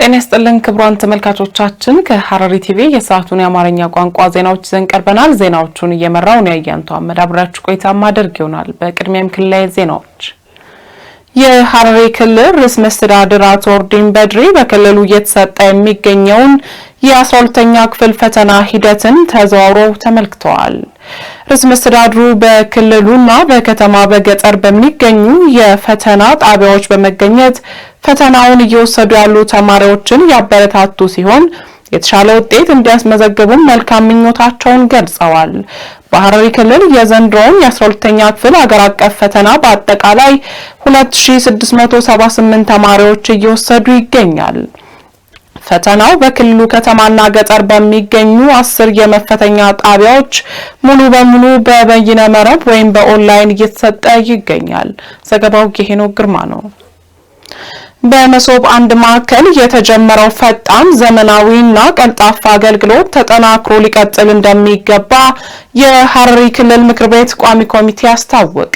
ጤና ይስጥልን ክቡራን ተመልካቾቻችን ከሐረሪ ቲቪ የሰዓቱን የአማርኛ ቋንቋ ዜናዎች ይዘን ቀርበናል። ዜናዎቹን እየመራው ነው ያያንቱ አመዳብራችሁ ቆይታ ማድረግ ይሆናል። በቅድሚያም ክልላዊ ዜናዎች የሐረሪ ክልል ርዕሰ መስተዳድር አቶ ኦርዲን በድሪ በክልሉ እየተሰጠ የሚገኘውን የ12ኛ ክፍል ፈተና ሂደትን ተዘዋውረው ተመልክተዋል። ርዕሰ መስተዳድሩ በክልሉና በከተማ በገጠር በሚገኙ የፈተና ጣቢያዎች በመገኘት ፈተናውን እየወሰዱ ያሉ ተማሪዎችን ያበረታቱ ሲሆን የተሻለ ውጤት እንዲያስመዘግቡም መልካም ምኞታቸውን ገልጸዋል። በሐረሪ ክልል የዘንድሮውን የ12ኛ ክፍል ሀገር አቀፍ ፈተና በአጠቃላይ 2678 ተማሪዎች እየወሰዱ ይገኛል። ፈተናው በክልሉ ከተማና ገጠር በሚገኙ 10 የመፈተኛ ጣቢያዎች ሙሉ በሙሉ በበይነ መረብ ወይም በኦንላይን እየተሰጠ ይገኛል። ዘገባው የሄኖክ ግርማ ነው። በመሶብ አንድ ማዕከል የተጀመረው ፈጣን ዘመናዊና ቀልጣፋ አገልግሎት ተጠናክሮ ሊቀጥል እንደሚገባ የሐረሪ ክልል ምክር ቤት ቋሚ ኮሚቴ አስታወቀ።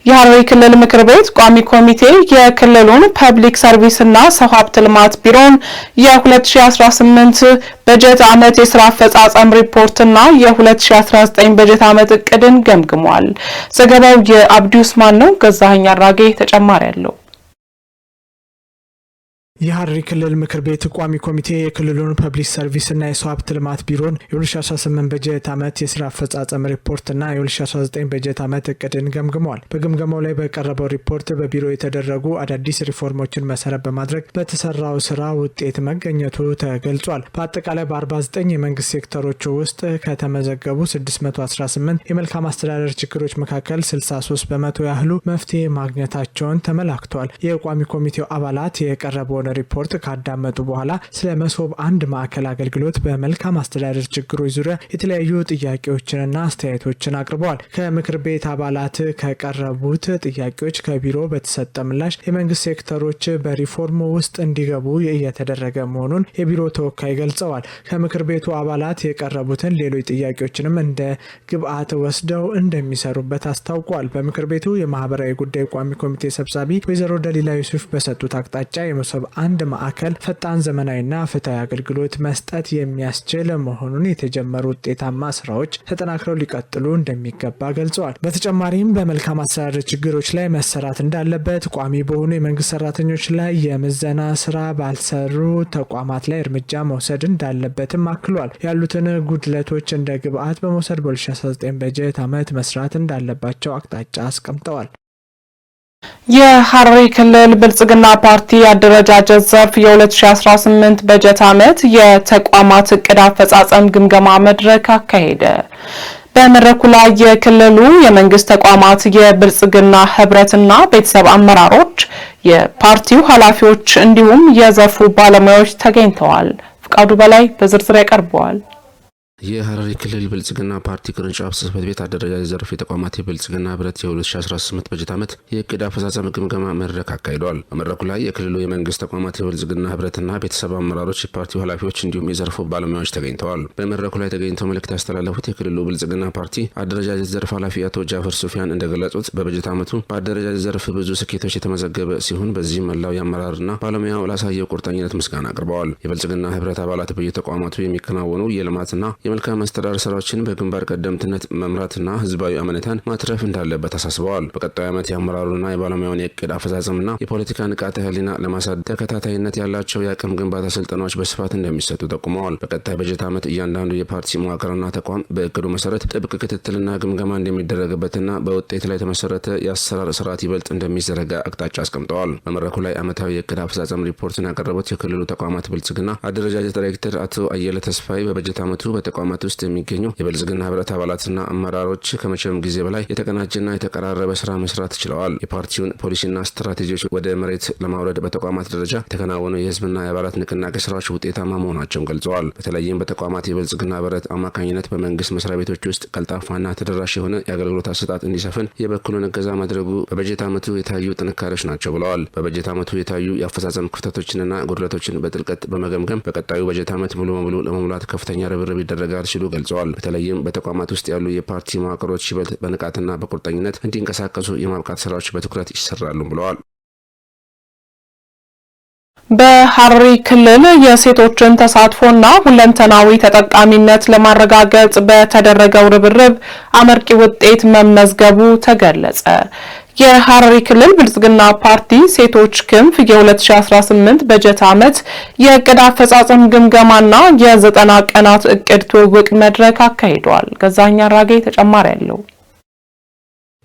የሐረሪ ክልል ምክር ቤት ቋሚ ኮሚቴ የክልሉን ፐብሊክ ሰርቪስና ሰው ሀብት ልማት ቢሮን የ2018 በጀት ዓመት የሥራ አፈጻጸም ሪፖርትና የ2019 በጀት ዓመት እቅድን ገምግሟል። ዘገባው የአብዲ ኡስማን ነው። ገዛኸኝ አራጌ ተጨማሪ ያለው። የሐረሪ ክልል ምክር ቤት ቋሚ ኮሚቴ የክልሉን ፐብሊክ ሰርቪስ እና የሰው ሀብት ልማት ቢሮን የ2018 በጀት ዓመት የሥራ አፈጻጸም ሪፖርትና የ2019 በጀት ዓመት እቅድን ገምግመዋል። በግምገማው ላይ በቀረበው ሪፖርት በቢሮ የተደረጉ አዳዲስ ሪፎርሞችን መሰረት በማድረግ በተሰራው ስራ ውጤት መገኘቱ ተገልጿል። በአጠቃላይ በ49 የመንግስት ሴክተሮች ውስጥ ከተመዘገቡ 618 የመልካም አስተዳደር ችግሮች መካከል 63 በመቶ ያህሉ መፍትሄ ማግኘታቸውን ተመላክቷል። የቋሚ ኮሚቴው አባላት የቀረበው ሪፖርት ካዳመጡ በኋላ ስለ መሶብ አንድ ማዕከል አገልግሎት በመልካም አስተዳደር ችግሮች ዙሪያ የተለያዩ ጥያቄዎችንና አስተያየቶችን አቅርበዋል። ከምክር ቤት አባላት ከቀረቡት ጥያቄዎች ከቢሮ በተሰጠ ምላሽ የመንግስት ሴክተሮች በሪፎርሙ ውስጥ እንዲገቡ እየተደረገ መሆኑን የቢሮ ተወካይ ገልጸዋል። ከምክር ቤቱ አባላት የቀረቡትን ሌሎች ጥያቄዎችንም እንደ ግብአት ወስደው እንደሚሰሩበት አስታውቋል። በምክር ቤቱ የማህበራዊ ጉዳይ ቋሚ ኮሚቴ ሰብሳቢ ወይዘሮ ደሊላ ዩሱፍ በሰጡት አቅጣጫ የመሶብ አንድ ማዕከል ፈጣን ዘመናዊና ፍትሃዊ አገልግሎት መስጠት የሚያስችል መሆኑን የተጀመሩ ውጤታማ ስራዎች ተጠናክረው ሊቀጥሉ እንደሚገባ ገልጸዋል። በተጨማሪም በመልካም አስተዳደር ችግሮች ላይ መሰራት እንዳለበት፣ ቋሚ በሆኑ የመንግስት ሰራተኞች ላይ የምዘና ስራ ባልሰሩ ተቋማት ላይ እርምጃ መውሰድ እንዳለበትም አክሏል። ያሉትን ጉድለቶች እንደ ግብአት በመውሰድ በ2019 በጀት ዓመት መስራት እንዳለባቸው አቅጣጫ አስቀምጠዋል። የሐረሪ ክልል ብልጽግና ፓርቲ አደረጃጀት ዘርፍ የ2018 በጀት ዓመት የተቋማት እቅድ አፈጻጸም ግምገማ መድረክ አካሄደ። በመድረኩ ላይ የክልሉ የመንግስት ተቋማት፣ የብልጽግና ህብረትና ቤተሰብ አመራሮች፣ የፓርቲው ኃላፊዎች እንዲሁም የዘርፉ ባለሙያዎች ተገኝተዋል። ፍቃዱ በላይ በዝርዝር ያቀርበዋል። የሐረሪ ክልል ብልጽግና ፓርቲ ቅርንጫፍ ጽሕፈት ቤት አደረጃጀት ዘርፍ የተቋማት የብልጽግና ህብረት የ2018 በጀት ዓመት የእቅድ አፈጻጸም ግምገማ መድረክ አካሂደዋል። በመድረኩ ላይ የክልሉ የመንግስት ተቋማት፣ የብልጽግና ህብረትና ቤተሰብ አመራሮች፣ የፓርቲው ኃላፊዎች እንዲሁም የዘርፉ ባለሙያዎች ተገኝተዋል። በመድረኩ ላይ ተገኝተው መልእክት ያስተላለፉት የክልሉ ብልጽግና ፓርቲ አደረጃጀት ዘርፍ ኃላፊ አቶ ጃፈር ሱፊያን እንደገለጹት በበጀት ዓመቱ በአደረጃጀት ዘርፍ ብዙ ስኬቶች የተመዘገበ ሲሆን በዚህም መላው የአመራርና ባለሙያው ላሳየው ቁርጠኝነት ምስጋና አቅርበዋል። የብልጽግና ህብረት አባላት በየተቋማቱ የሚከናወኑ የልማትና የመልካም አስተዳደር ስራዎችን በግንባር ቀደምትነት መምራትና ህዝባዊ አመኔታን ማትረፍ እንዳለበት አሳስበዋል። በቀጣዩ ዓመት የአመራሩና የባለሙያውን የእቅድ አፈጻጸምና የፖለቲካ ንቃተ ህሊና ለማሳደግ ተከታታይነት ያላቸው የአቅም ግንባታ ስልጠናዎች በስፋት እንደሚሰጡ ጠቁመዋል። በቀጣይ በጀት ዓመት እያንዳንዱ የፓርቲ መዋቅርና ተቋም በእቅዱ መሰረት ጥብቅ ክትትልና ግምገማ እንደሚደረግበትና በውጤት ላይ የተመሰረተ የአሰራር ስርዓት ይበልጥ እንደሚዘረጋ አቅጣጫ አስቀምጠዋል። በመድረኩ ላይ ዓመታዊ የእቅድ አፈጻጸም ሪፖርትን ያቀረቡት የክልሉ ተቋማት ብልጽግና አደረጃጀት ዳይሬክተር አቶ አየለ ተስፋዬ በበጀት ዓመቱ በተቋማት ውስጥ የሚገኙ የብልጽግና ህብረት አባላትና አመራሮች ከመቼም ጊዜ በላይ የተቀናጀና የተቀራረበ ስራ መስራት ችለዋል። የፓርቲውን ፖሊሲና ስትራቴጂዎች ወደ መሬት ለማውረድ በተቋማት ደረጃ የተከናወኑ የህዝብና የአባላት ንቅናቄ ስራዎች ውጤታማ መሆናቸውን ገልጸዋል። በተለይም በተቋማት የብልጽግና ህብረት አማካኝነት በመንግስት መስሪያ ቤቶች ውስጥ ቀልጣፋና ተደራሽ የሆነ የአገልግሎት አሰጣጥ እንዲሰፍን የበኩሉን እገዛ ማድረጉ በበጀት ዓመቱ የታዩ ጥንካሬዎች ናቸው ብለዋል። በበጀት ዓመቱ የታዩ የአፈጻጸም ክፍተቶችንና ጉድለቶችን በጥልቀት በመገምገም በቀጣዩ በጀት ዓመት ሙሉ በሙሉ ለመሙላት ከፍተኛ ርብርብ ይደረጋል ሲሉ ገልጸዋል። በተለይም በተቋማት ውስጥ ያሉ የፓርቲ መዋቅሮች ይበልጥ በንቃትና በቁርጠኝነት እንዲንቀሳቀሱ የማብቃት ስራዎች በትኩረት ይሰራሉ ብለዋል። በሐረሪ ክልል የሴቶችን ተሳትፎና ሁለንተናዊ ተጠቃሚነት ለማረጋገጥ በተደረገው ርብርብ አመርቂ ውጤት መመዝገቡ ተገለጸ። የሐረሪ ክልል ብልጽግና ፓርቲ ሴቶች ክንፍ የ2018 በጀት ዓመት የዕቅድ አፈጻጸም ግምገማና የ90 ቀናት ዕቅድ ትውውቅ መድረክ አካሂዷል። ገዛኸኝ አራጌ ተጨማሪ ያለው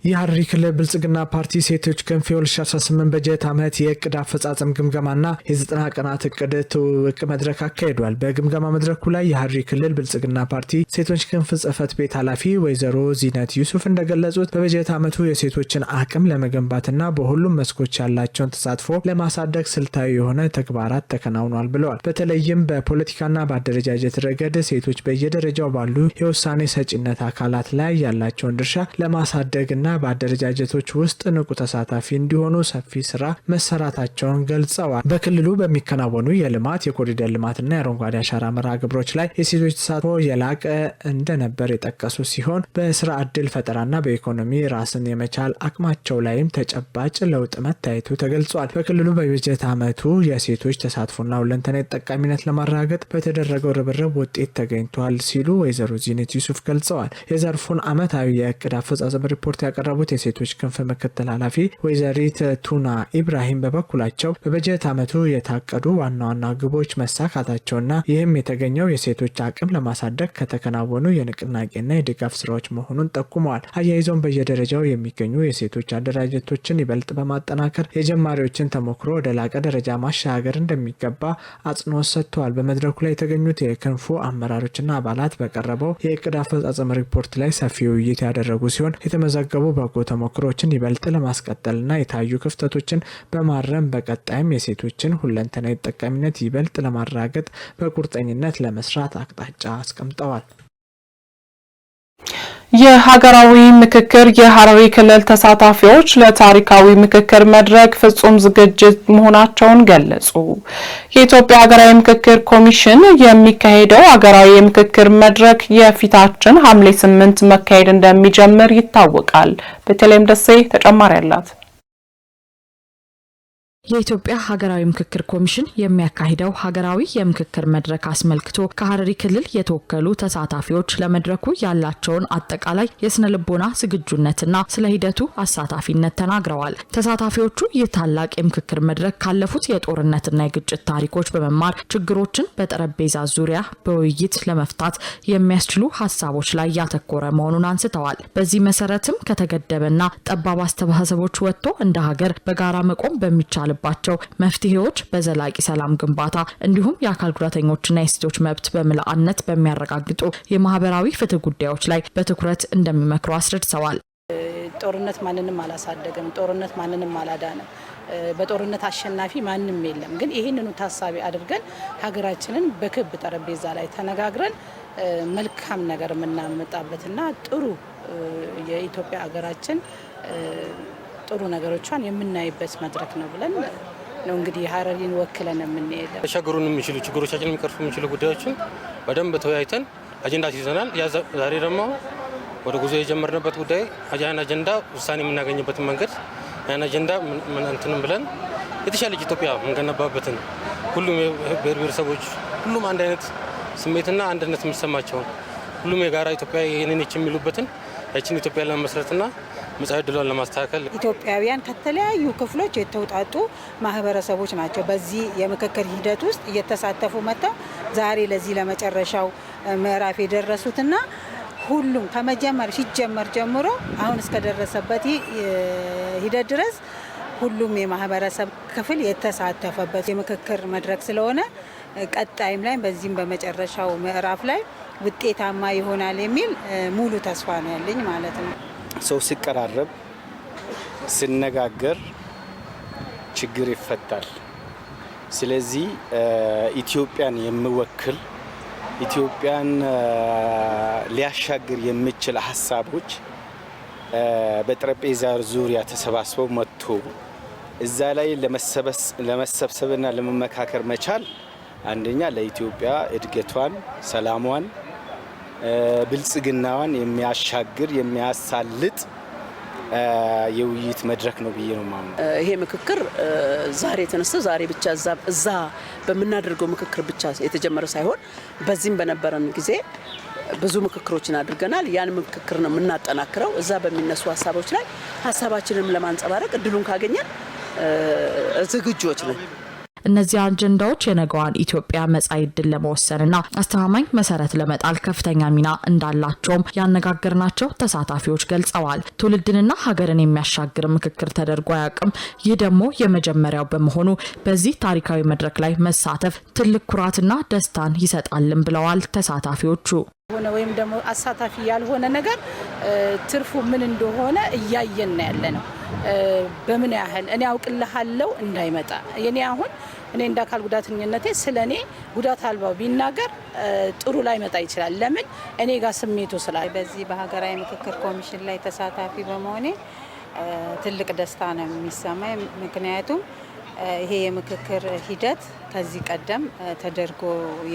የሐረሪ ክልል ብልጽግና ፓርቲ ሴቶች ክንፍ የ2018 በጀት ዓመት የዕቅድ አፈጻጸም ግምገማና የ90 ቀናት ዕቅድ ትውውቅ መድረክ አካሂዷል። በግምገማ መድረኩ ላይ የሐረሪ ክልል ብልጽግና ፓርቲ ሴቶች ክንፍ ጽሕፈት ቤት ኃላፊ ወይዘሮ ዚነት ዩሱፍ እንደገለጹት በበጀት ዓመቱ የሴቶችን አቅም ለመገንባትና በሁሉም መስኮች ያላቸውን ተሳትፎ ለማሳደግ ስልታዊ የሆነ ተግባራት ተከናውኗል ብለዋል። በተለይም በፖለቲካና በአደረጃጀት ረገድ ሴቶች በየደረጃው ባሉ የውሳኔ ሰጪነት አካላት ላይ ያላቸውን ድርሻ ለማሳደግና በአደረጃጀቶች ውስጥ ንቁ ተሳታፊ እንዲሆኑ ሰፊ ስራ መሰራታቸውን ገልጸዋል። በክልሉ በሚከናወኑ የልማት የኮሪደር ልማትና የአረንጓዴ አሻራ መርሃ ግብሮች ላይ የሴቶች ተሳትፎ የላቀ እንደነበር የጠቀሱ ሲሆን በስራ ዕድል ፈጠራና በኢኮኖሚ ራስን የመቻል አቅማቸው ላይም ተጨባጭ ለውጥ መታየቱ ተገልጿል። በክልሉ በበጀት ዓመቱ የሴቶች ተሳትፎና ሁለንተናዊ ተጠቃሚነት ለማረጋገጥ በተደረገው ርብርብ ውጤት ተገኝቷል ሲሉ ወይዘሮ ዚነት ዩሱፍ ገልጸዋል። የዘርፉን ዓመታዊ የዕቅድ አፈጻጸም ሪፖርት ያቀረቡት የሴቶች ክንፍ ምክትል ኃላፊ ወይዘሪት ቱና ኢብራሂም በበኩላቸው በበጀት ዓመቱ የታቀዱ ዋና ዋና ግቦች መሳካታቸውና ይህም የተገኘው የሴቶች አቅም ለማሳደግ ከተከናወኑ የንቅናቄና የድጋፍ ስራዎች መሆኑን ጠቁመዋል። አያይዘውን በየደረጃው የሚገኙ የሴቶች አደራጀቶችን ይበልጥ በማጠናከር የጀማሪዎችን ተሞክሮ ወደ ላቀ ደረጃ ማሻገር እንደሚገባ አጽንኦት ሰጥተዋል። በመድረኩ ላይ የተገኙት የክንፉ አመራሮችና አባላት በቀረበው የዕቅድ አፈጻጸም ሪፖርት ላይ ሰፊ ውይይት ያደረጉ ሲሆን የተመዘገቡ በጎ ተሞክሮችን ይበልጥ ለማስቀጠልና የታዩ ክፍተቶችን በማረም በቀጣይም የሴቶችን ሁለንተናዊ ተጠቃሚነት ይበልጥ ለማረጋገጥ በቁርጠኝነት ለመስራት አቅጣጫ አስቀምጠዋል። የሀገራዊ ምክክር የሐረሪ ክልል ተሳታፊዎች ለታሪካዊ ምክክር መድረክ ፍጹም ዝግጅት መሆናቸውን ገለጹ። የኢትዮጵያ ሀገራዊ ምክክር ኮሚሽን የሚካሄደው ሀገራዊ የምክክር መድረክ የፊታችን ሐምሌ 8 መካሄድ እንደሚጀምር ይታወቃል። በተለይም ደሴ ተጨማሪ አላት። የኢትዮጵያ ሀገራዊ ምክክር ኮሚሽን የሚያካሂደው ሀገራዊ የምክክር መድረክ አስመልክቶ ከሐረሪ ክልል የተወከሉ ተሳታፊዎች ለመድረኩ ያላቸውን አጠቃላይ የስነ ልቦና ዝግጁነትና ስለ ሂደቱ አሳታፊነት ተናግረዋል። ተሳታፊዎቹ ይህ ታላቅ የምክክር መድረክ ካለፉት የጦርነትና የግጭት ታሪኮች በመማር ችግሮችን በጠረጴዛ ዙሪያ በውይይት ለመፍታት የሚያስችሉ ሀሳቦች ላይ ያተኮረ መሆኑን አንስተዋል። በዚህ መሰረትም ከተገደበና ጠባብ አስተሳሰቦች ወጥቶ እንደ ሀገር በጋራ መቆም በሚቻል ባቸው መፍትሄዎች በዘላቂ ሰላም ግንባታ እንዲሁም የአካል ጉዳተኞችና የሴቶች መብት በምላአነት በሚያረጋግጡ የማህበራዊ ፍትህ ጉዳዮች ላይ በትኩረት እንደሚመክሩ አስረድተዋል። ጦርነት ማንንም አላሳደገም፣ ጦርነት ማንንም አላዳነም፣ በጦርነት አሸናፊ ማንም የለም። ግን ይህንኑ ታሳቢ አድርገን ሀገራችንን በክብ ጠረጴዛ ላይ ተነጋግረን መልካም ነገር የምናመጣበትና ጥሩ የኢትዮጵያ ሀገራችን ጥሩ ነገሮቿን የምናይበት መድረክ ነው ብለን ነው እንግዲህ ሐረሪን ወክለን የምንሄደው። ተሻገሩን የሚችሉ ችግሮቻችን የሚቀርፉ የሚችሉ ጉዳዮችን በደንብ ተወያይተን አጀንዳ ይዘናል። ዛሬ ደግሞ ወደ ጉዞ የጀመርንበት ጉዳይ ያን አጀንዳ ውሳኔ የምናገኝበትን መንገድ ያን አጀንዳ እንትንም ብለን የተሻለች ኢትዮጵያ የምንገነባበትን ሁሉም ብሔር ብሔረሰቦች ሁሉም አንድ አይነት ስሜትና አንድነት የሚሰማቸውን ሁሉም የጋራ ኢትዮጵያ ይህንን የሚሉበትን ያችን ኢትዮጵያ ለመመስረትና መጻኢ ዕድሏን ለማስተካከል ኢትዮጵያውያን ከተለያዩ ክፍሎች የተውጣጡ ማህበረሰቦች ናቸው በዚህ የምክክር ሂደት ውስጥ እየተሳተፉ መጥተው ዛሬ ለዚህ ለመጨረሻው ምዕራፍ የደረሱትና ሁሉም ከመጀመር ሲጀመር ጀምሮ አሁን እስከደረሰበት ሂደት ድረስ ሁሉም የማህበረሰብ ክፍል የተሳተፈበት የምክክር መድረክ ስለሆነ ቀጣይም ላይ በዚህም በመጨረሻው ምዕራፍ ላይ ውጤታማ ይሆናል የሚል ሙሉ ተስፋ ነው ያለኝ ማለት ነው። ሰው ሲቀራረብ ሲነጋገር ችግር ይፈታል። ስለዚህ ኢትዮጵያን የሚወክል ኢትዮጵያን ሊያሻግር የሚችል ሀሳቦች በጠረጴዛ ዙሪያ ተሰባስበው መጥቶ እዛ ላይ ለመሰብሰብና ለመመካከር መቻል አንደኛ ለኢትዮጵያ እድገቷን፣ ሰላሟን፣ ብልጽግናዋን የሚያሻግር የሚያሳልጥ የውይይት መድረክ ነው ብዬ ነው ማምነው። ይሄ ምክክር ዛሬ ተነስቶ ዛሬ ብቻ እዛ በመናደርገው ምክክር ብቻ የተጀመረ ሳይሆን በዚህም በነበረን ጊዜ ብዙ ምክክሮችን አድርገናል። ያን ምክክር ነው የምናጠናክረው። እዛ በሚነሱ ሀሳቦች ላይ ሀሳባችንን ለማንጸባረቅ እድሉን ካገኘን ዝግጁዎች ነን። እነዚህ አጀንዳዎች የነገዋን ኢትዮጵያ መጻኢ ዕድል ለመወሰንና አስተማማኝ መሰረት ለመጣል ከፍተኛ ሚና እንዳላቸውም ያነጋገርናቸው ተሳታፊዎች ገልጸዋል። ትውልድንና ሀገርን የሚያሻግር ምክክር ተደርጎ አያውቅም። ይህ ደግሞ የመጀመሪያው በመሆኑ በዚህ ታሪካዊ መድረክ ላይ መሳተፍ ትልቅ ኩራትና ደስታን ይሰጣልም ብለዋል ተሳታፊዎቹ። ወይም ደግሞ አሳታፊ ያልሆነ ነገር ትርፉ ምን እንደሆነ እያየን ያለ ነው። በምን ያህል እኔ አውቅልሃለሁ እንዳይመጣ እኔ እንደ አካል ጉዳተኝነቴ ስለኔ ጉዳት አልባው ቢናገር ጥሩ ላይ መጣ ይችላል። ለምን እኔ ጋር ስሜቱ ስላለ በዚህ በሀገራዊ ምክክር ኮሚሽን ላይ ተሳታፊ በመሆኔ ትልቅ ደስታ ነው የሚሰማኝ። ምክንያቱም ይሄ የምክክር ሂደት ከዚህ ቀደም ተደርጎ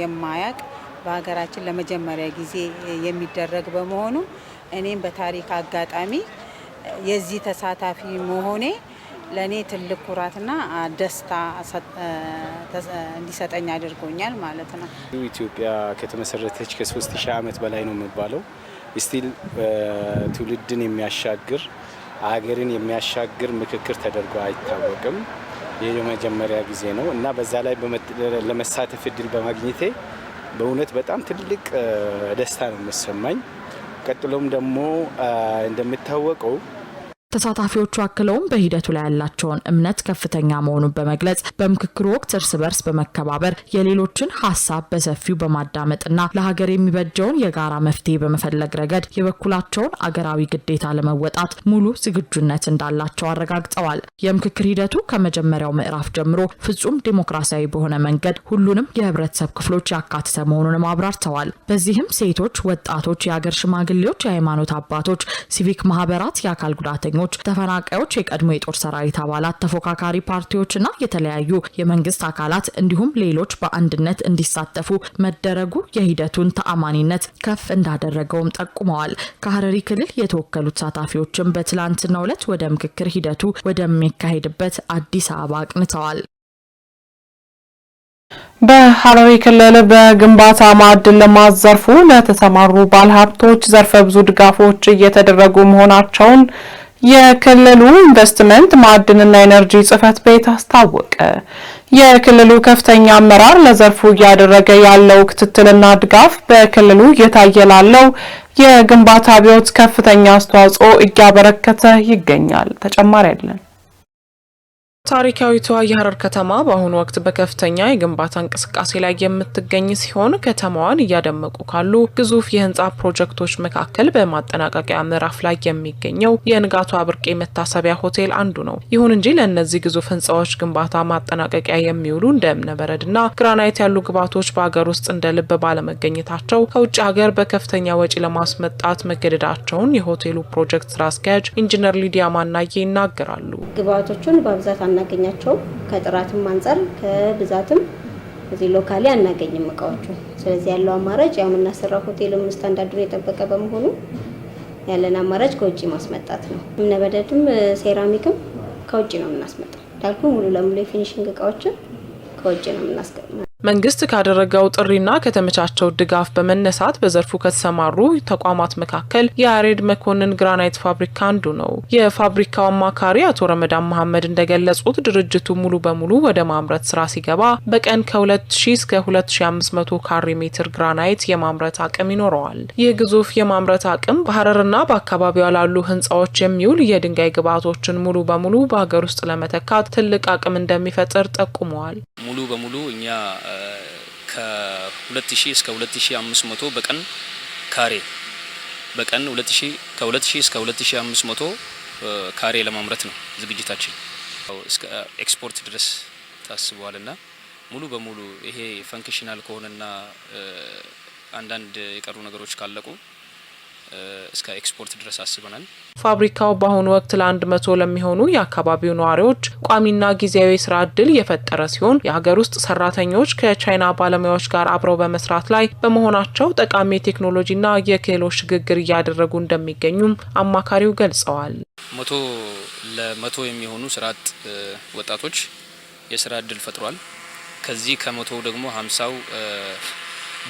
የማያውቅ በሀገራችን ለመጀመሪያ ጊዜ የሚደረግ በመሆኑ እኔም በታሪክ አጋጣሚ የዚህ ተሳታፊ መሆኔ ለኔ ትልቅ ኩራትና ደስታ እንዲሰጠኝ አድርጎኛል ማለት ነው። ኢትዮጵያ ከተመሰረተች ከ3000 ዓመት በላይ ነው የሚባለው። ስቲል ትውልድን የሚያሻግር ሀገርን የሚያሻግር ምክክር ተደርጎ አይታወቅም። ይህ የመጀመሪያ ጊዜ ነው እና በዛ ላይ ለመሳተፍ እድል በማግኘቴ በእውነት በጣም ትልቅ ደስታ ነው የሚሰማኝ። ቀጥሎም ደግሞ እንደሚታወቀው ተሳታፊዎቹ አክለውም በሂደቱ ላይ ያላቸውን እምነት ከፍተኛ መሆኑን በመግለጽ በምክክሩ ወቅት እርስ በርስ በመከባበር የሌሎችን ሀሳብ በሰፊው በማዳመጥና ለሀገር የሚበጀውን የጋራ መፍትሄ በመፈለግ ረገድ የበኩላቸውን አገራዊ ግዴታ ለመወጣት ሙሉ ዝግጁነት እንዳላቸው አረጋግጠዋል። የምክክር ሂደቱ ከመጀመሪያው ምዕራፍ ጀምሮ ፍጹም ዲሞክራሲያዊ በሆነ መንገድ ሁሉንም የህብረተሰብ ክፍሎች ያካተተ መሆኑንም አብራርተዋል። በዚህም ሴቶች፣ ወጣቶች፣ የሀገር ሽማግሌዎች፣ የሃይማኖት አባቶች፣ ሲቪክ ማህበራት፣ የአካል ጉዳተኞች፣ ተፈናቃዮች፣ የቀድሞ የጦር ሰራዊት አባላት፣ ተፎካካሪ ፓርቲዎችና የተለያዩ የመንግስት አካላት እንዲሁም ሌሎች በአንድነት እንዲሳተፉ መደረጉ የሂደቱን ተአማኒነት ከፍ እንዳደረገውም ጠቁመዋል። ከሀረሪ ክልል የተወከሉ ተሳታፊዎችም በትላንትናው ዕለት ወደ ምክክር ሂደቱ ወደሚካሄድበት አዲስ አበባ አቅንተዋል። በሀረሪ ክልል በግንባታ ማዕድን ልማት ዘርፉ ለተሰማሩ ባለሀብቶች ዘርፈ ብዙ ድጋፎች እየተደረጉ መሆናቸውን የክልሉ ኢንቨስትመንት ማዕድንና ኤነርጂ ጽሕፈት ቤት አስታወቀ። የክልሉ ከፍተኛ አመራር ለዘርፉ እያደረገ ያለው ክትትልና ድጋፍ በክልሉ እየታየ ላለው የግንባታ አብዮት ከፍተኛ አስተዋጽኦ እያበረከተ ይገኛል። ተጨማሪ አይደለም። ታሪካዊቷ የሀረር ከተማ በአሁኑ ወቅት በከፍተኛ የግንባታ እንቅስቃሴ ላይ የምትገኝ ሲሆን ከተማዋን እያደመቁ ካሉ ግዙፍ የህንጻ ፕሮጀክቶች መካከል በማጠናቀቂያ ምዕራፍ ላይ የሚገኘው የንጋቱ አብርቄ መታሰቢያ ሆቴል አንዱ ነው። ይሁን እንጂ ለእነዚህ ግዙፍ ህንጻዎች ግንባታ ማጠናቀቂያ የሚውሉ እንደ እብነበረድና ግራናይት ያሉ ግብዓቶች በሀገር ውስጥ እንደ ልብ ባለመገኘታቸው ከውጭ ሀገር በከፍተኛ ወጪ ለማስመጣት መገደዳቸውን የሆቴሉ ፕሮጀክት ስራ አስኪያጅ ኢንጂነር ሊዲያ ማናዬ ይናገራሉ። ግብዓቶቹን በብዛት አናገኛቸው፣ ከጥራትም አንፃር ከብዛትም እዚህ ሎካሊ አናገኝም እቃዎቹ። ስለዚህ ያለው አማራጭ ያው የምናሰራው ሆቴልም ስታንዳርዱን የጠበቀ በመሆኑ ያለን አማራጭ ከውጭ ማስመጣት ነው። እብነበረድም ሴራሚክም ከውጭ ነው የምናስመጣው። ዳልኩ ሙሉ ለሙሉ የፊኒሺንግ እቃዎችን ከውጭ ነው የምናስገባው። መንግስት ካደረገው ጥሪና ከተመቻቸው ድጋፍ በመነሳት በዘርፉ ከተሰማሩ ተቋማት መካከል የያሬድ መኮንን ግራናይት ፋብሪካ አንዱ ነው። የፋብሪካው አማካሪ አቶ ረመዳን መሐመድ እንደገለጹት ድርጅቱ ሙሉ በሙሉ ወደ ማምረት ስራ ሲገባ በቀን ከ2000 እስከ 2500 ካሬ ሜትር ግራናይት የማምረት አቅም ይኖረዋል። ይህ ግዙፍ የማምረት አቅም በሀረርና በአካባቢው ላሉ ህንጻዎች የሚውል የድንጋይ ግብዓቶችን ሙሉ በሙሉ በሀገር ውስጥ ለመተካት ትልቅ አቅም እንደሚፈጥር ጠቁመዋል። ሙሉ በሙሉ እኛ ከ2000 እስከ 2500 በቀን ካሬ በቀን 2000 እስከ 2500 ካሬ ለማምረት ነው ዝግጅታችን። እስከ ኤክስፖርት ድረስ ታስቧልና ሙሉ በሙሉ ይሄ ፈንክሽናል ከሆነና አንዳንድ የቀሩ ነገሮች ካለቁ እስከ ኤክስፖርት ድረስ አስበናል። ፋብሪካው በአሁኑ ወቅት ለ100 ለሚሆኑ የአካባቢው ነዋሪዎች ቋሚና ጊዜያዊ ስራ እድል የፈጠረ ሲሆን የሀገር ውስጥ ሰራተኞች ከቻይና ባለሙያዎች ጋር አብረው በመስራት ላይ በመሆናቸው ጠቃሚ ቴክኖሎጂና የክህሎት ሽግግር እያደረጉ እንደሚገኙም አማካሪው ገልጸዋል። 100 የሚሆኑ ስራ አጥ ወጣቶች የስራ እድል ፈጥሯል። ከዚህ ከ100 ደግሞ 50ው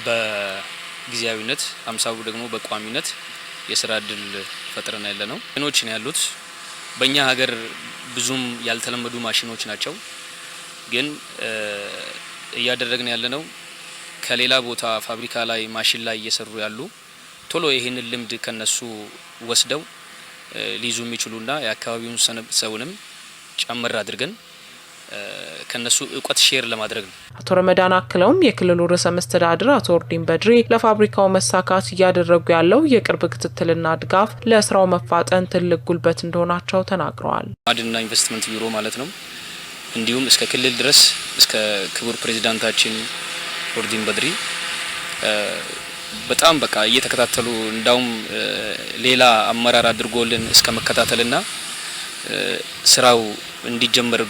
በጊዜያዊነት 50ው ደግሞ በቋሚነት የስራ እድል ፈጥረና ያለነው ማሽኖች ነው ያሉት። በእኛ ሀገር ብዙም ያልተለመዱ ማሽኖች ናቸው። ግን እያደረግን ያለነው ከሌላ ቦታ ፋብሪካ ላይ ማሽን ላይ እየሰሩ ያሉ ቶሎ ይሄንን ልምድ ከነሱ ወስደው ሊይዙ የሚችሉና የአካባቢውን ሰውንም ጨምር አድርገን ከነሱ እውቀት ሼር ለማድረግ ነው። አቶ ረመዳን አክለውም የክልሉ ርዕሰ መስተዳድር አቶ ኦርዲን በድሪ ለፋብሪካው መሳካት እያደረጉ ያለው የቅርብ ክትትልና ድጋፍ ለስራው መፋጠን ትልቅ ጉልበት እንደሆናቸው ተናግረዋል። ማዕድንና ኢንቨስትመንት ቢሮ ማለት ነው። እንዲሁም እስከ ክልል ድረስ እስከ ክቡር ፕሬዚዳንታችን ኦርዲን በድሪ በጣም በቃ እየተከታተሉ እንዳውም ሌላ አመራር አድርጎልን እስከ መከታተልና ስራው እንዲጀመር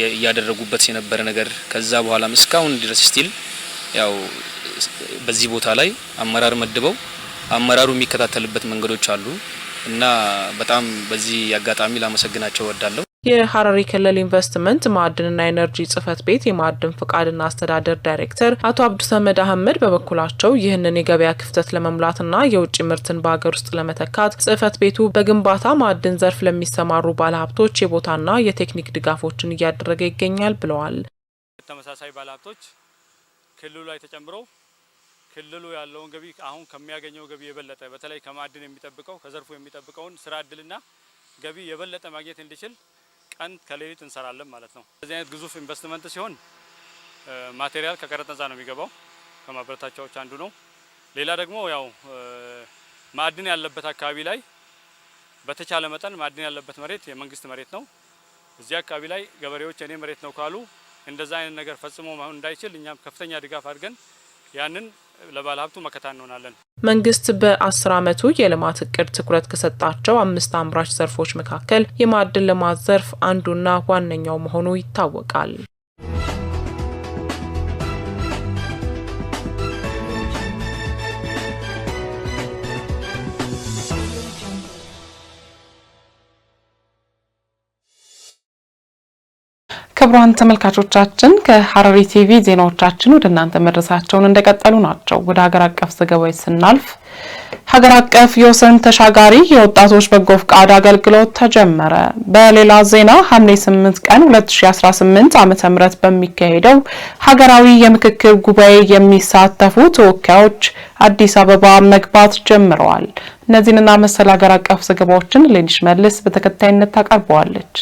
እያደረጉበት የነበረ ነገር ከዛ በኋላም እስካሁን ድረስ ስቲል ያው በዚህ ቦታ ላይ አመራር መድበው አመራሩ የሚከታተልበት መንገዶች አሉ እና በጣም በዚህ አጋጣሚ ላመሰግናቸው እወዳለሁ። የሐረሪ ክልል ኢንቨስትመንት ማዕድንና ኢነርጂ ጽህፈት ቤት የማዕድን ፍቃድና አስተዳደር ዳይሬክተር አቶ አብዱሰመድ አህመድ በበኩላቸው ይህንን የገበያ ክፍተት ለመሙላትና የውጭ ምርትን በሀገር ውስጥ ለመተካት ጽህፈት ቤቱ በግንባታ ማዕድን ዘርፍ ለሚሰማሩ ባለሀብቶች የቦታና የቴክኒክ ድጋፎችን እያደረገ ይገኛል ብለዋል። ተመሳሳይ ባለሀብቶች ክልሉ ላይ ተጨምረው ክልሉ ያለውን ገቢ አሁን ከሚያገኘው ገቢ የበለጠ በተለይ ከማዕድን የሚጠብቀው ከዘርፉ የሚጠብቀውን ስራ እድልና ገቢ የበለጠ ማግኘት እንዲችል ቀን ከሌሊት እንሰራለን ማለት ነው። በዚህ አይነት ግዙፍ ኢንቨስትመንት ሲሆን ማቴሪያል ከቀረጥ ነፃ ነው የሚገባው፣ ከማበረታቻዎች አንዱ ነው። ሌላ ደግሞ ያው ማዕድን ያለበት አካባቢ ላይ በተቻለ መጠን ማዕድን ያለበት መሬት የመንግስት መሬት ነው። እዚህ አካባቢ ላይ ገበሬዎች የኔ መሬት ነው ካሉ እንደዛ አይነት ነገር ፈጽሞ መሆን እንዳይችል እኛም ከፍተኛ ድጋፍ አድርገን ያንን ለባለሀብቱ መከታ እንሆናለን። መንግስት በ10 ዓመቱ የልማት እቅድ ትኩረት ከሰጣቸው 5 አምራች ዘርፎች መካከል የማዕድን ልማት ዘርፍ አንዱና ዋነኛው መሆኑ ይታወቃል። ክቡራን ተመልካቾቻችን ከሐረሪ ቲቪ ዜናዎቻችን ወደ እናንተ መድረሳቸውን እንደቀጠሉ ናቸው። ወደ ሀገር አቀፍ ዘገባዎች ስናልፍ ሀገር አቀፍ የወሰን ተሻጋሪ የወጣቶች በጎ ፍቃድ አገልግሎት ተጀመረ። በሌላ ዜና ሐምሌ 8 ቀን 2018 ዓ.ም በሚካሄደው ሀገራዊ የምክክር ጉባኤ የሚሳተፉ ተወካዮች አዲስ አበባ መግባት ጀምረዋል። እነዚህንና መሰል ሀገር አቀፍ ዘገባዎችን ሌኒሽ መልስ በተከታይነት ታቀርበዋለች።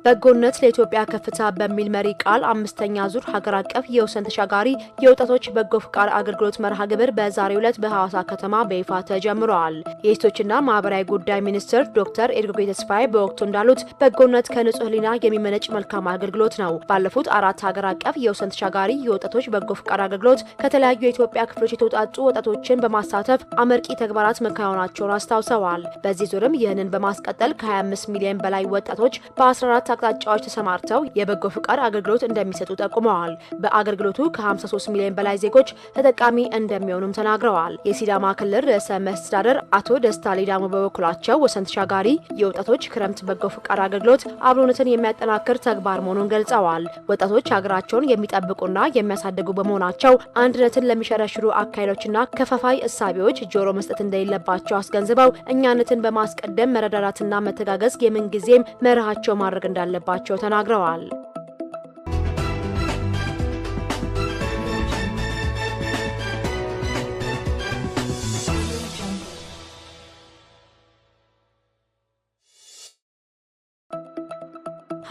በጎነት ለኢትዮጵያ ከፍታ በሚል መሪ ቃል 5ኛ ዙር ሀገር አቀፍ የወሰን ተሻጋሪ የወጣቶች በጎ ፍቃድ አገልግሎት መርሃ ግብር በዛሬው ዕለት በሐዋሳ ከተማ በይፋ ተጀምሯል። የሴቶችና ማህበራዊ ጉዳይ ሚኒስትር ዶክተር ኤርጎጌ ተስፋዬ በወቅቱ እንዳሉት በጎነት ከንጹህ ሕሊና የሚመነጭ መልካም አገልግሎት ነው። ባለፉት 4 ሀገር አቀፍ የወሰን ተሻጋሪ የወጣቶች በጎ ፍቃድ አገልግሎት ከተለያዩ የኢትዮጵያ ክፍሎች የተውጣጡ ወጣቶችን በማሳተፍ አመርቂ ተግባራት መከናወናቸውን አስታውሰዋል። በዚህ ዙርም ይህንን በማስቀጠል ከ25 ሚሊዮን በላይ ወጣቶች በ14 አቅጣጫዎች ተሰማርተው የበጎ ፍቃድ አገልግሎት እንደሚሰጡ ጠቁመዋል። በአገልግሎቱ ከ53 ሚሊዮን በላይ ዜጎች ተጠቃሚ እንደሚሆኑም ተናግረዋል። የሲዳማ ክልል ርዕሰ መስተዳድር አቶ ደስታ ሌዳሞ በበኩላቸው ወሰን ተሻጋሪ የወጣቶች ክረምት በጎ ፍቃድ አገልግሎት አብሮነትን የሚያጠናክር ተግባር መሆኑን ገልጸዋል። ወጣቶች ሀገራቸውን የሚጠብቁና የሚያሳድጉ በመሆናቸው አንድነትን ለሚሸረሽሩ አካሄዶችና ከፋፋይ እሳቤዎች ጆሮ መስጠት እንደሌለባቸው አስገንዝበው እኛነትን በማስቀደም መረዳዳትና መተጋገዝ የምንጊዜም መርሃቸው ማድረግ እንዳለባቸው ተናግረዋል።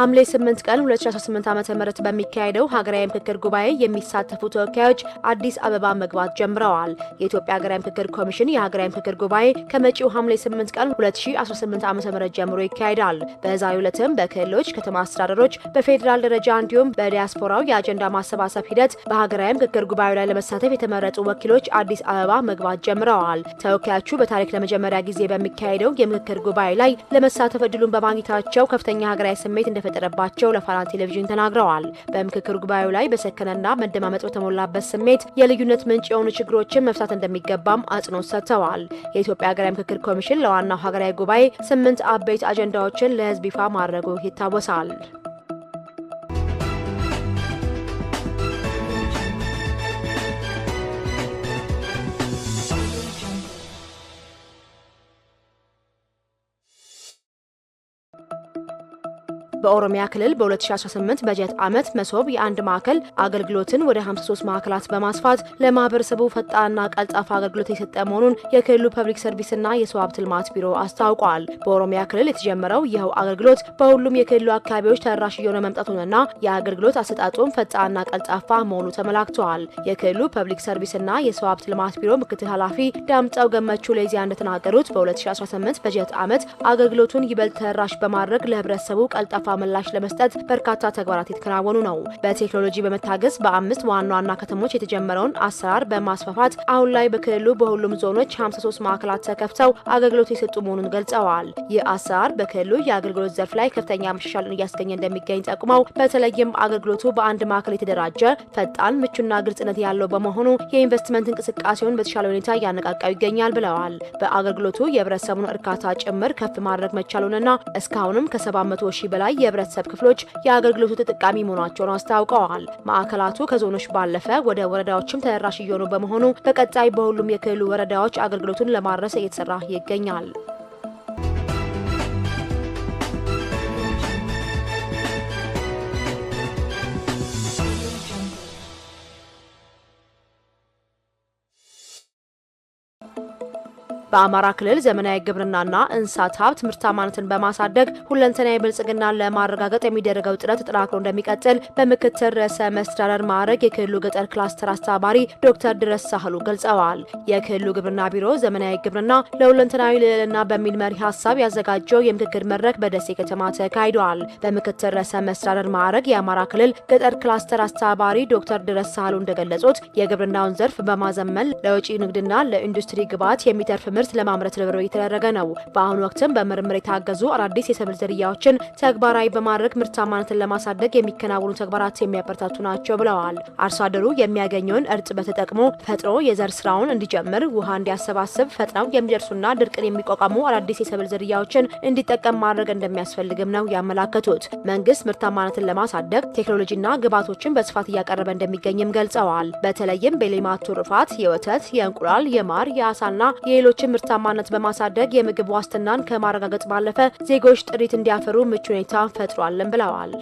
ሐምሌ 8 ቀን 2018 ዓ.ም በሚካሄደው ሀገራዊ ምክክር ጉባኤ የሚሳተፉ ተወካዮች አዲስ አበባ መግባት ጀምረዋል። የኢትዮጵያ ሀገራዊ ምክክር ኮሚሽን የሀገራዊ ምክክር ጉባኤ ከመጪው ሐምሌ 8 ቀን 2018 ዓ.ም ጀምሮ ይካሄዳል። በዛሬው ዕለትም በክልሎች፣ ከተማ አስተዳደሮች፣ በፌዴራል ደረጃ እንዲሁም በዲያስፖራው የአጀንዳ ማሰባሰብ ሂደት በሀገራዊ ምክክር ጉባኤው ላይ ለመሳተፍ የተመረጡ ወኪሎች አዲስ አበባ መግባት ጀምረዋል። ተወካዮቹ በታሪክ ለመጀመሪያ ጊዜ በሚካሄደው የምክክር ጉባኤ ላይ ለመሳተፍ እድሉን በማግኘታቸው ከፍተኛ ሀገራዊ ስሜት እንደፈጠረባቸው ለፋና ቴሌቪዥን ተናግረዋል። በምክክር ጉባኤው ላይ በሰከነና መደማመጥ በተሞላበት ስሜት የልዩነት ምንጭ የሆኑ ችግሮችን መፍታት እንደሚገባም አጽንኦት ሰጥተዋል። የኢትዮጵያ ሀገራዊ ምክክር ኮሚሽን ለዋናው ሀገራዊ ጉባኤ 8 አበይት አጀንዳዎችን ለሕዝብ ይፋ ማድረጉ ይታወሳል። በኦሮሚያ ክልል በ2018 በጀት ዓመት መሶብ የአንድ ማዕከል አገልግሎትን ወደ 53 ማዕከላት በማስፋት ለማህበረሰቡ ፈጣንና ቀልጣፋ አገልግሎት የሰጠ መሆኑን የክልሉ ፐብሊክ ሰርቪስና የሰው ሀብት ልማት ቢሮ አስታውቋል። በኦሮሚያ ክልል የተጀመረው ይኸው አገልግሎት በሁሉም የክልሉ አካባቢዎች ተደራሽ እየሆነ መምጣቱንና የአገልግሎት አሰጣጡም ፈጣንና ቀልጣፋ መሆኑ ተመላክቷል። የክልሉ ፐብሊክ ሰርቪስና የሰው ሀብት ልማት ቢሮ ምክትል ኃላፊ ዳምጠው ገመቹ ለኢዜአ እንደተናገሩት በ2018 በጀት ዓመት አገልግሎቱን ይበልጥ ተደራሽ በማድረግ ለህብረተሰቡ ቀልጣፋ ምላሽ ለመስጠት በርካታ ተግባራት የተከናወኑ ነው። በቴክኖሎጂ በመታገዝ በ5 ዋና ዋና ከተሞች የተጀመረውን አሰራር በማስፋፋት አሁን ላይ በክልሉ በሁሉም ዞኖች 53 ማዕከላት ተከፍተው አገልግሎት የሰጡ መሆኑን ገልጸዋል። ይህ አሰራር በክልሉ የአገልግሎት ዘርፍ ላይ ከፍተኛ መሻሻልን እያስገኘ እንደሚገኝ ጠቁመው በተለይም አገልግሎቱ በአንድ ማዕከል የተደራጀ ፈጣን፣ ምቹና ግልጽነት ያለው በመሆኑ የኢንቨስትመንት እንቅስቃሴውን በተሻለ ሁኔታ እያነቃቃው ይገኛል ብለዋል። በአገልግሎቱ የህብረተሰቡን እርካታ ጭምር ከፍ ማድረግ መቻሉንና እስካሁንም ከ700 ሺህ በላይ የህብረተሰብ ክፍሎች የአገልግሎቱ ተጠቃሚ መሆናቸውን አስታውቀዋል። ማዕከላቱ ከዞኖች ባለፈ ወደ ወረዳዎችም ተደራሽ እየሆኑ በመሆኑ በቀጣይ በሁሉም የክልሉ ወረዳዎች አገልግሎቱን ለማድረስ እየተሰራ ይገኛል። በአማራ ክልል ዘመናዊ ግብርናና እንስሳት ሀብት ምርታማነትን በማሳደግ ሁለንተናዊ ብልጽግናን ለማረጋገጥ የሚደረገው ጥረት ተጠናክሮ እንደሚቀጥል በምክትል ርዕሰ መስተዳድር ማዕረግ የክልሉ ገጠር ክላስተር አስተባባሪ ዶክተር ድረስ ሳህሉ ገልጸዋል። የክልሉ ግብርና ቢሮ ዘመናዊ ግብርና ለሁለንተናዊ ልዕልና በሚል መሪ ሀሳብ ያዘጋጀው የምክክር መድረክ በደሴ ከተማ ተካሂዷል። በምክትል ርዕሰ መስተዳድር ማዕረግ የአማራ ክልል ገጠር ክላስተር አስተባባሪ ዶክተር ድረስ ሳህሉ እንደገለጹት የግብርናውን ዘርፍ በማዘመን ለውጭ ንግድና ለኢንዱስትሪ ግብዓት የሚተርፍ ምርት ለማምረት ርብርብ እየተደረገ ነው። በአሁኑ ወቅትም በምርምር የታገዙ አዳዲስ የሰብል ዝርያዎችን ተግባራዊ በማድረግ ምርታማነትን ለማሳደግ የሚከናወኑ ተግባራት የሚያበረታቱ ናቸው ብለዋል። አርሶ አደሩ የሚያገኘውን እርጥበት ተጠቅሞ ፈጥኖ የዘር ስራውን እንዲጀምር፣ ውሃ እንዲያሰባስብ፣ ፈጥነው የሚደርሱና ድርቅን የሚቋቋሙ አዳዲስ የሰብል ዝርያዎችን እንዲጠቀም ማድረግ እንደሚያስፈልግም ነው ያመላከቱት። መንግስት ምርታማነትን ለማሳደግ ቴክኖሎጂና ግብዓቶችን በስፋት እያቀረበ እንደሚገኝም ገልጸዋል። በተለይም በሌማት ትሩፋት የወተት፣ የእንቁላል፣ የማር፣ የአሳና የሌሎችን ምርታማነት በማሳደግ የምግብ ዋስትናን ከማረጋገጥ ባለፈ ዜጎች ጥሪት እንዲያፈሩ ምቹ ሁኔታ ፈጥሯልን ብለዋል።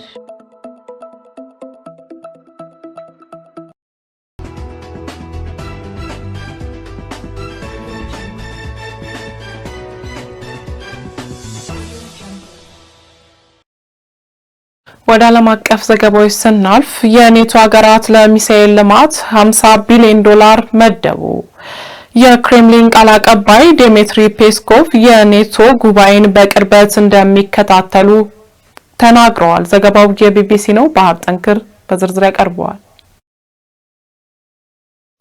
ወደ ዓለም አቀፍ ዘገባዎች ስናልፍ የኔቶ ሀገራት ለሚሳኤል ልማት 50 ቢሊዮን ዶላር መደቡ። የክሬምሊን ቃል አቀባይ ዲሚትሪ ፔስኮቭ የኔቶ ጉባኤን በቅርበት እንደሚከታተሉ ተናግረዋል። ዘገባው የቢቢሲ ነው። ባህር ጠንክር በዝርዝር ያቀርበዋል።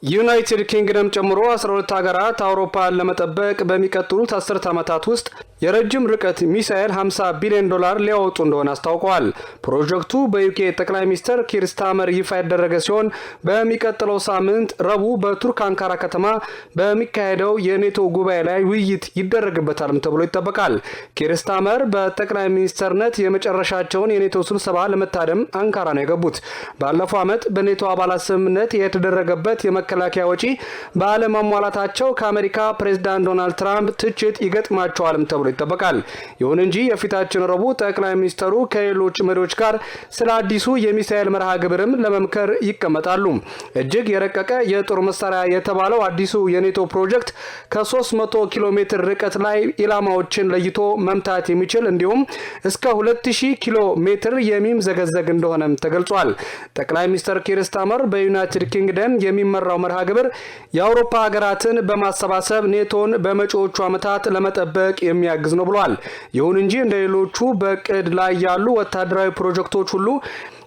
ዩናይትድ ኪንግደም ጨምሮ 12 ሀገራት አውሮፓን ለመጠበቅ በሚቀጥሉት 10 ዓመታት ውስጥ የረጅም ርቀት ሚሳኤል 50 ቢሊዮን ዶላር ሊያወጡ እንደሆነ አስታውቀዋል። ፕሮጀክቱ በዩኬ ጠቅላይ ሚኒስትር ኪር ስታርመር ይፋ ያደረገ ሲሆን በሚቀጥለው ሳምንት ረቡዕ በቱርክ አንካራ ከተማ በሚካሄደው የኔቶ ጉባኤ ላይ ውይይት ይደረግበታልም ተብሎ ይጠበቃል። ኪር ስታርመር በጠቅላይ ሚኒስትርነት የመጨረሻቸውን የኔቶ ስብሰባ ለመታደም አንካራ ነው የገቡት። ባለፈው ዓመት በኔቶ አባላት ስምምነት የተደረገበት የመከላከያ ወጪ ባለማሟላታቸው ከአሜሪካ ፕሬዝዳንት ዶናልድ ትራምፕ ትችት ይገጥማቸዋልም ተብሎ ይጠበቃል። ይሁን እንጂ የፊታችን ረቡዕ ጠቅላይ ሚኒስትሩ ከሌሎች መሪዎች ጋር ስለ አዲሱ የሚሳኤል መርሃ ግብርም ለመምከር ይቀመጣሉ። እጅግ የረቀቀ የጦር መሳሪያ የተባለው አዲሱ የኔቶ ፕሮጀክት ከ300 ኪሎ ሜትር ርቀት ላይ ኢላማዎችን ለይቶ መምታት የሚችል እንዲሁም እስከ 2000 ኪሎ ሜትር የሚምዘገዘግ እንደሆነም ተገልጿል። ጠቅላይ ሚኒስትር ኪር ስታርመር በዩናይትድ ኪንግደም የሚመራው መርሃ ግብር የአውሮፓ ሀገራትን በማሰባሰብ ኔቶን በመጪዎቹ ዓመታት ለመጠበቅ የሚያግዝ ነው ብሏል። ይሁን እንጂ እንደሌሎቹ በቅድ ላይ ያሉ ወታደራዊ ፕሮጀክቶች ሁሉ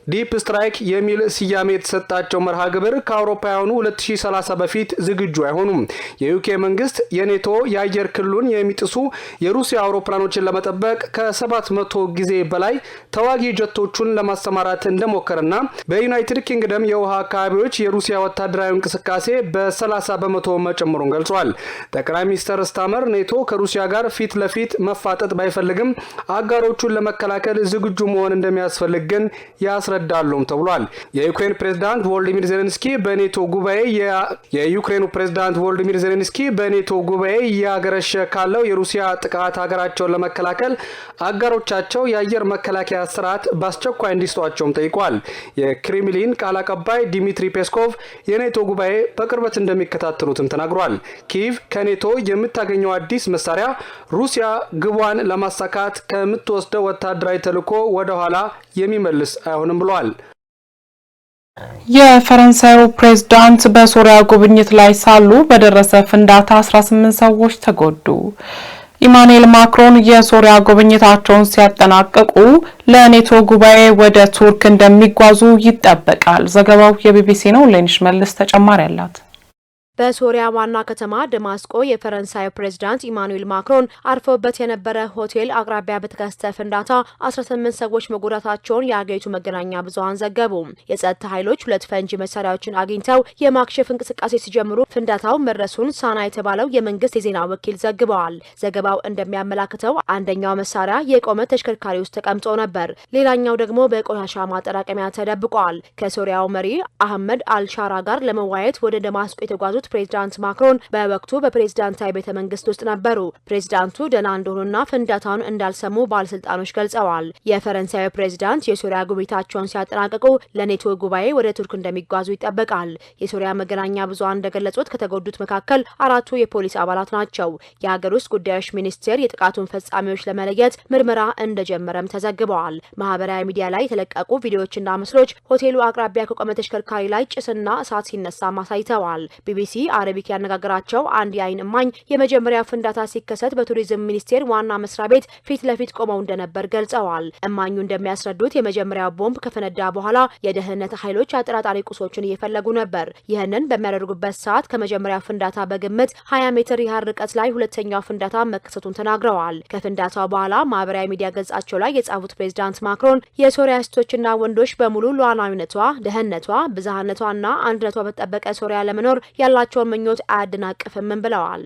ዲፕ ስትራይክ የሚል ስያሜ የተሰጣቸው መርሃ ግብር ከአውሮፓውያኑ 2030 በፊት ዝግጁ አይሆኑም። የዩኬ መንግስት የኔቶ የአየር ክልሉን የሚጥሱ የሩሲያ አውሮፕላኖችን ለመጠበቅ ከ700 ጊዜ በላይ ተዋጊ ጀቶቹን ለማሰማራት እንደሞከረና በዩናይትድ ኪንግደም የውሃ አካባቢዎች የሩሲያ ወታደራዊ እንቅስቃሴ በ30 በመቶ መጨመሩን ገልጿል። ጠቅላይ ሚኒስትር ስታርመር ኔቶ ከሩሲያ ጋር ፊት ለፊት መፋጠጥ ባይፈልግም አጋሮቹን ለመከላከል ዝግጁ መሆን እንደሚያስፈልግ ግን ያስረዳሉም ተብሏል። የዩክሬን ፕሬዝዳንት ቮሎዲሚር ዜሌንስኪ በኔቶ ጉባኤ ያገረሸ ካለው የሩሲያ ጥቃት ሀገራቸውን ለመከላከል አጋሮቻቸው የአየር መከላከያ ስርዓት በአስቸኳይ እንዲሰጧቸውም ጠይቋል። የክሬምሊን ቃል አቀባይ ዲሚትሪ ፔስኮቭ የኔቶ ጉባኤ በቅርበት እንደሚከታተሉትም ተናግሯል። ኪየቭ ከኔቶ የምታገኘው አዲስ መሳሪያ ሩሲያ ግቧን ለማሳካት ከምትወስደው ወታደራዊ ተልዕኮ ወደ ኋላ የሚመልስ አይሆንም ብሏል። የፈረንሳዩ ፕሬዝዳንት በሶሪያ ጉብኝት ላይ ሳሉ በደረሰ ፍንዳታ 18 ሰዎች ተጎዱ። ኢማኑኤል ማክሮን የሶሪያ ጉብኝታቸውን ሲያጠናቅቁ ለኔቶ ጉባኤ ወደ ቱርክ እንደሚጓዙ ይጠበቃል። ዘገባው የቢቢሲ ነው። ሌኒሽ መልስ ተጨማሪ አላት። በሶሪያ ዋና ከተማ ደማስቆ የፈረንሳይ ፕሬዝዳንት ኢማኑኤል ማክሮን አርፈውበት የነበረ ሆቴል አቅራቢያ በተከሰተ ፍንዳታ 18 ሰዎች መጎዳታቸውን የአገሪቱ መገናኛ ብዙሃን ዘገቡ። የጸጥታ ኃይሎች 2 ፈንጂ መሳሪያዎችን አግኝተው የማክሸፍ እንቅስቃሴ ሲጀምሩ ፍንዳታው መድረሱን ሳና የተባለው የመንግስት የዜና ወኪል ዘግበዋል። ዘገባው እንደሚያመላክተው አንደኛው መሳሪያ የቆመ ተሽከርካሪ ውስጥ ተቀምጦ ነበር፣ ሌላኛው ደግሞ በቆሻሻ ማጠራቀሚያ ተደብቋል። ከሶሪያው መሪ አህመድ አልሻራ ጋር ለመወያየት ወደ ደማስቆ የተጓዙት ፕሬዝዳንት ማክሮን በወቅቱ በፕሬዝዳንታዊ ቤተ መንግስት ውስጥ ነበሩ። ፕሬዝዳንቱ ደህና እንደሆኑና ፍንዳታውን እንዳልሰሙ ባለስልጣኖች ገልጸዋል። የፈረንሳዩ ፕሬዝዳንት የሶሪያ ጉብኝታቸውን ሲያጠናቅቁ ለኔቶ ጉባኤ ወደ ቱርክ እንደሚጓዙ ይጠበቃል። የሶሪያ መገናኛ ብዙሃን እንደገለጹት ከተጎዱት መካከል 4 የፖሊስ አባላት ናቸው። የሀገር ውስጥ ጉዳዮች ሚኒስቴር የጥቃቱን ፈጻሚዎች ለመለየት ምርመራ እንደጀመረም ተዘግበዋል። ማህበራዊ ሚዲያ ላይ የተለቀቁ ቪዲዮዎችና ምስሎች ሆቴሉ አቅራቢያ ከቆመ ተሽከርካሪ ላይ ጭስና እሳት ሲነሳ አሳይተዋል። ቢቢሲ አረቢክ ያነጋገራቸው አንድ የአይን እማኝ የመጀመሪያው ፍንዳታ ሲከሰት በቱሪዝም ሚኒስቴር ዋና መስሪያ ቤት ፊት ለፊት ቆመው እንደነበር ገልጸዋል። እማኙ እንደሚያስረዱት የመጀመሪያው ቦምብ ከፈነዳ በኋላ የደህንነት ኃይሎች አጠራጣሪ ቁሶችን እየፈለጉ ነበር። ይህንን በሚያደርጉበት ሰዓት ከመጀመሪያው ፍንዳታ በግምት 20 ሜትር ያህል ርቀት ላይ ሁለተኛው ፍንዳታ መከሰቱን ተናግረዋል። ከፍንዳታው በኋላ ማህበራዊ ሚዲያ ገጻቸው ላይ የጻፉት ፕሬዝዳንት ማክሮን የሶሪያ ሴቶችና ወንዶች በሙሉ ሉዓላዊነቷ፣ ደህንነቷ፣ ብዝሃነቷና አንድነቷ በተጠበቀ ሶሪያ ለመኖር ያላቸውን ምኞት አያደናቅፍም ብለዋል።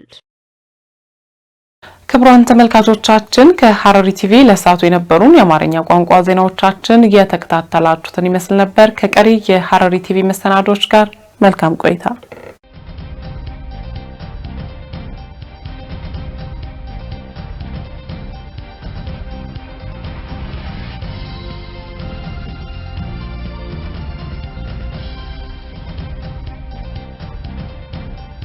ክቡራን ተመልካቾቻችን ከሐረሪ ቲቪ ለሰዓቱ የነበሩን የአማርኛ ቋንቋ ዜናዎቻችን የተከታተላችሁትን ይመስል ነበር። ከቀሪ የሐረሪ ቲቪ መሰናዶች ጋር መልካም ቆይታ